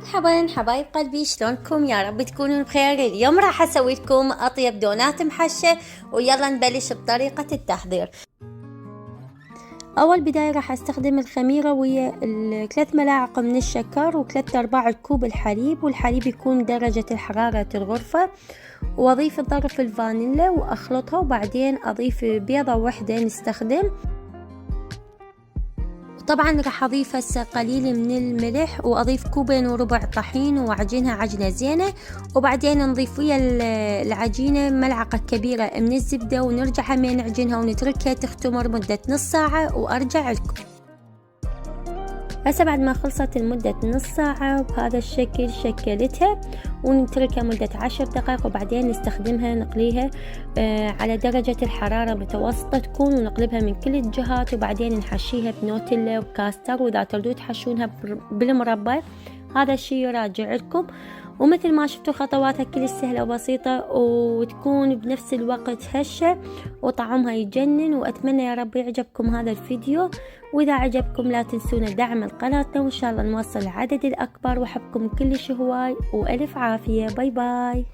مرحبا حبايب قلبي، شلونكم؟ يا رب تكونوا بخير. اليوم راح اسوي لكم اطيب دونات محشة، ويلا نبلش بطريقة التحضير. اول بداية راح استخدم الخميرة ويا 3 ملاعق من الشكر و3/4 الكوب الحليب، والحليب يكون درجة الحرارة الغرفة، واضيف ظرف الفانيلا واخلطها، وبعدين اضيف بيضة واحدة نستخدم. طبعا راح اضيف هسه قليل من الملح، واضيف 2.25 كوب طحين واعجنها عجنه زينه، وبعدين نضيف ويا العجينه ملعقه كبيره من الزبده، ونرجع همين نعجنها ونتركها تختمر مده نص ساعه وارجع لكم. هسه بعد ما خلصت المدة نص ساعة بهذا الشكل شكلتها، ونتركها مدة 10 دقائق، وبعدين نستخدمها نقليها على درجة الحرارة متوسطة تكون، ونقلبها من كل الجهات، وبعدين نحشيها بنوتيلا وكاستر، وإذا تردوا تحشونها بالمربى هذا الشي يراجع لكم. ومثل ما شفتوا خطواتها كل سهلة وبسيطة، وتكون بنفس الوقت هشة وطعمها يجنن. وأتمنى يا رب يعجبكم هذا الفيديو، وإذا عجبكم لا تنسونا دعم القناة، وإن شاء الله نوصل العدد الأكبر، وحبكم كلش هواي، وألف عافية. باي باي.